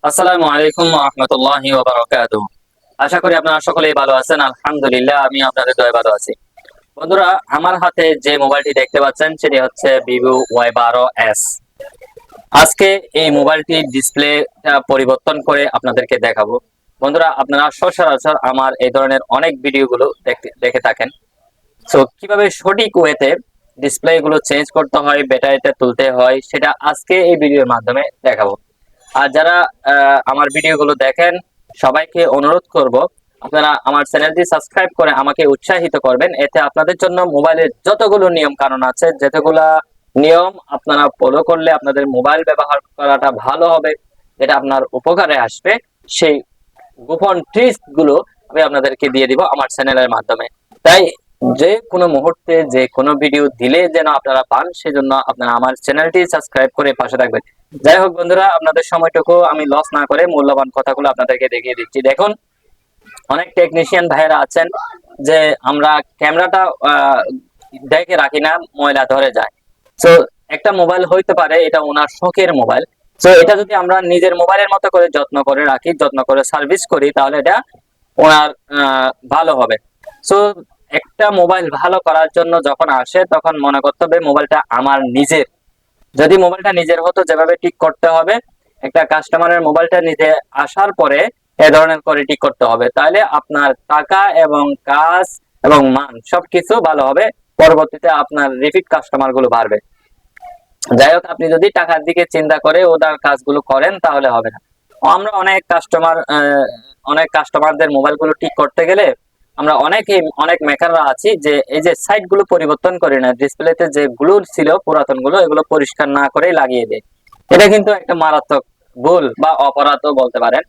আসসালামু আলাইকুম ওয়া রাহমাতুল্লাহি ওয়া বারাকাতুহু। আশা করি আপনারা সকলেই ভালো আছেন। আলহামদুলিল্লাহ, আমি আপনাদের দয়ায় ভালো আছি। বন্ধুরা, আমার হাতে যে মোবাইলটি দেখতে পাচ্ছেন সেটি হচ্ছে Vivo Y12s। আজকে এই মোবাইলটির ডিসপ্লেটা পরিবর্তন করে আপনাদেরকে দেখাবো। বন্ধুরা, আপনারা সচরাচর আমার এই ধরনের অনেক ভিডিওগুলো দেখে থাকেন। সো কিভাবে সঠিক ওয়েতে ডিসপ্লে গুলো চেঞ্জ করতে হয়, ব্যাটারিটা তুলতে হয়, সেটা আজকে এই ভিডিওর মাধ্যমে দেখাবো। আর যারা আমার ভিডিওগুলো দেখেন, সবাইকে অনুরোধ করব আপনারা আমার চ্যানেলটি সাবস্ক্রাইব করে আমাকে উৎসাহিত করবেন। এতে আপনাদের জন্য মোবাইলের যতগুলো নিয়ম কানুন আছে, যতগুলা নিয়ম আপনারা ফলো করলে আপনাদের মোবাইল ব্যবহার করাটা ভালো হবে, যেটা আপনার উপকারে আসবে, সেই গোপন ট্রিক্স গুলো আমি আপনাদেরকে দিয়ে দিব আমার চ্যানেলের মাধ্যমে। তাই যে কোনো মুহূর্তে যে কোনো ভিডিও দিলে যেন আপনারা পান, সেজন্য আপনারা আমার চ্যানেলটি সাবস্ক্রাইব করে পাশে থাকবেন। যাই হোক বন্ধুরা, আপনাদের সময়টুকু আমি লস না করে মূল্যবান কথাগুলো আপনাদেরকে দেখিয়ে দিচ্ছি। দেখুন, অনেক টেকনিশিয়ান ভাইয়েরা আছেন যে আমরা ক্যামেরাটা দেখে রাখি না, ময়লা ধরে যায়। তো একটা মোবাইল হইতে পারে এটা ওনার শখের মোবাইল। তো এটা যদি আমরা নিজের মোবাইলের মতো করে যত্ন করে রাখি, যত্ন করে সার্ভিস করি, তাহলে এটা ওনার ভালো হবে। তো একটা মোবাইল ভালো করার জন্য যখন আসে তখন মনে করতে হবে মোবাইলটা আমার নিজের। যদি মোবাইলটা নিজের হতো, যেভাবে ঠিক করতে হবে, একটা কাস্টমারের মোবাইলটা নিতে আসার পরে এ ধরনের করে ঠিক করতে হবে, তাহলে আপনার টাকা এবং কাজ এবং মান সবকিছু ভালো হবে। পরবর্তীতে আপনার রিপিট কাস্টমার গুলো বাড়বে। যাই হোক, আপনি যদি টাকার দিকে চিন্তা করে ওনার কাজগুলো করেন তাহলে হবে না। আমরা অনেক কাস্টমারদের মোবাইল গুলো ঠিক করতে গেলে আমরা অনেক মেকাররা আছি যে এই যে সাইট গুলো পরিবর্তন করি না, ডিসপ্লেতে যে গুলো ছিল পুরাতন গুলো, এগুলো পরিষ্কার না করে লাগিয়ে দেয়। এটা কিন্তু একটা মারাত্মক ভুল বা অপরাধও বলতে পারেন।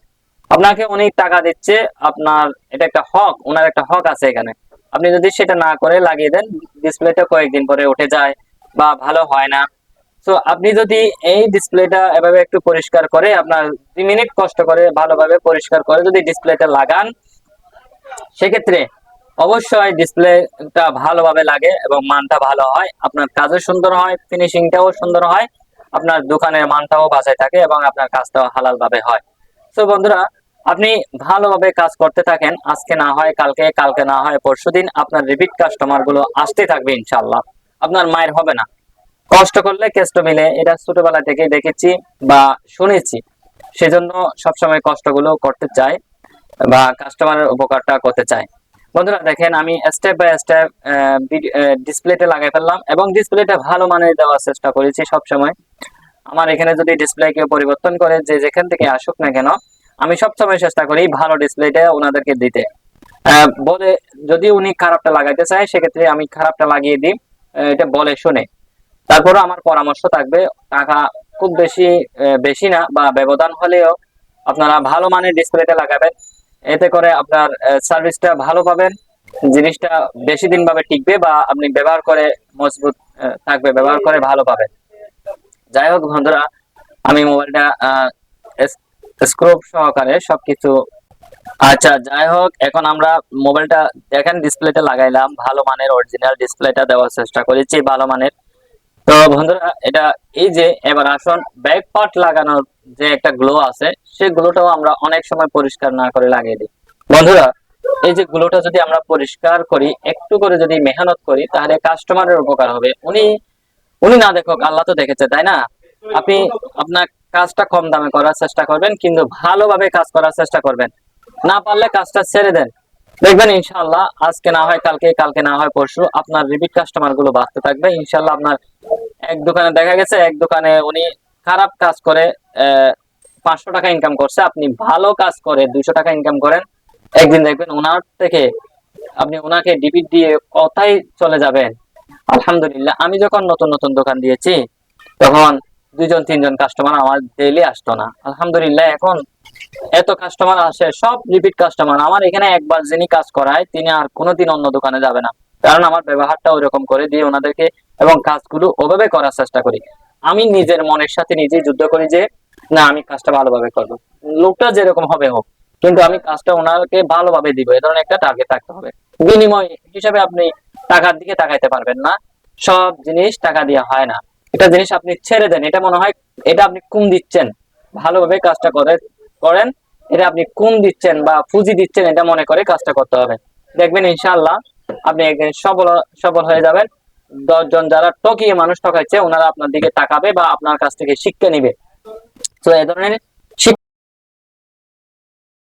আপনাকে উনি টাকা দিচ্ছে, আপনার এটা একটা হক, ওনার একটা হক আছে এখানে। আপনি যদি সেটা না করে লাগিয়ে দেন, ডিসপ্লেটা কয়েকদিন পরে উঠে যায় বা ভালো হয় না। তো আপনি যদি এই ডিসপ্লেটা এভাবে একটু পরিষ্কার করে, আপনার 2 মিনিট কষ্ট করে ভালোভাবে পরিষ্কার করে যদি ডিসপ্লেটা লাগান, সেক্ষেত্রে অবশ্যই ডিসপ্লেটা ভালোভাবে লাগে এবং মানটা ভালো হয়, আপনার কাজও সুন্দর হয়, ফিনিশিংটাও সুন্দর হয়, আপনার দোকানের মানটাও বাঁচায় থাকে এবং আপনার কাজটাও হালাল ভাবে হয়। তো বন্ধুরা, আপনি ভালোভাবে কাজ করতে থাকেন, আজকে না হয় কালকে, কালকে না হয় পরশুদিন আপনার রিপিট কাস্টমার গুলো আসতে থাকবে ইনশাআল্লাহ। আপনার মায়ের হবে না। কষ্ট করলে কেষ্ট মিলে, এটা ছোটবেলা থেকে দেখেছি বা শুনেছি। সেজন্য সবসময় কষ্টগুলো করতে চাই বা কাস্টমারের উপকারটা করতে চাই। বন্ধুরা দেখেন, আমি স্টেপ বাই স্টেপ ডিসপ্লেতে লাগাই ফেললাম এবং ডিসপ্লেটা ভালো মানের দেওয়ার চেষ্টা করেছি সবসময়। আমার এখানে যদি ডিসপ্লে কেউ পরিবর্তন করে, যে যেখান থেকে আসুক না কেন, আমি সবসময় চেষ্টা করি ভালো ডিসপ্লেটা ওনাদেরকে দিতে। বলে যদি উনি খারাপটা লাগাইতে চায়, সেক্ষেত্রে আমি খারাপটা লাগিয়ে দিই, এটা বলে শুনে। তারপরে আমার পরামর্শ থাকবে, টাকা খুব বেশি না বা ব্যবধান হলেও আপনারা ভালো মানের ডিসপ্লেটা লাগাবেন। এতে করে আপনার সার্ভিসটা ভালো পাবেন, জিনিসটা বেশি দিন ভাবে টিকবে বা আপনি ব্যবহার করে মজবুত থাকবে, ব্যবহার করে ভালো পাবেন। যাই হোক বন্ধুরা, আমি মোবাইলটা স্ক্রুব সহকারে সবকিছু, আচ্ছা যাই হোক, এখন আমরা মোবাইলটা দেখেন ডিসপ্লেটা লাগাইলাম, ভালো মানের অরিজিনাল ডিসপ্লেটা দেওয়ার চেষ্টা করেছি, ভালো মানের। তো বন্ধুরা, এটা এই যে এবার আসুন, ব্যাক পার্ট লাগানোর যে একটা গ্লো আছে, সেই গ্লোটাও আমরা অনেক সময় পরিষ্কার না করে লাগিয়ে দিই। বন্ধুরা, এই যে গ্লোটা যদি আমরা পরিষ্কার করি, একটু করে যদি মেহনত করি, তাহলে কাস্টমারের উপকার হবে। উনি উনি না দেখুক, আল্লাহ তো দেখেছে, তাই না? আপনি আপনার কাজটা কম দামে করার চেষ্টা করবেন, কিন্তু ভালোভাবে কাজ করার চেষ্টা করবেন। না পারলে কাজটা ছেড়ে দেন, দেখবেন ইনশাআল্লাহ আজকে না হয় কালকে, কালকে না হয় পরশু আপনার রিপিট কাস্টমার গুলো বাড়তে থাকবে ইনশাআল্লাহ। আপনার এক দোকানে দেখা গেছে, এক দোকানে উনি খারাপ কাজ করে 500 টাকা ইনকাম করছে, আপনি ভালো কাজ করে 200 টাকা ইনকাম করেন, একদিন দেখবেন ওনার থেকে আপনি ওনাকে ডিপিট দিয়ে কথাই চলে যাবেন। আলহামদুলিল্লাহ, আমি যখন নতুন নতুন দোকান দিয়েছি তখন 2 জন 3 জন কাস্টমার আমার ডেইলি আসতো না। আলহামদুলিল্লাহ, এখন এত কাস্টমার আসে, সব রিপিট কাস্টমার। আমার এখানে একবার যিনি কাজ করায় তিনি আর কোনোদিন অন্য দোকানে যাবে না, কারণ আমার ব্যবহারটা ওইরকম করে দিয়ে ওনাদেরকে এবং কাজগুলো ওভাবে করার চেষ্টা করি। আমি নিজের মনের সাথে নিজেই যুদ্ধ করি যে না, আমি কাজটা ভালোভাবে করবো, লোকটা যেরকম হবে হোক, কিন্তু আমি কাজটা ওনাকে ভালোভাবে দিব, এ ধরনের একটা টার্গেট থাকতে হবে। বিনিময় হিসাবে আপনি টাকার দিকে তাকাইতে পারবেন না, সব জিনিস টাকা দিয়ে হয় না। এটা জিনিস আপনি ছেড়ে দেন, এটা মনে হয় এটা আপনি কম দিচ্ছেন, ভালোভাবে কাজটা করে করেন, এটা আপনি কুম দিচ্ছেন বা পুঁজি দিচ্ছেন এটা মনে করে কাজটা করতে হবে। দেখবেন ইনশাআল্লাহ আপনি একদিন সফল সফল হয়ে যাবেন। 10 জন যারা ঠকিয়ে মানুষ ঠকাইছে ওনারা আপনার দিকে তাকাবে বা আপনার কাছ থেকে শিক্ষা নিবে। তো এই ধরনের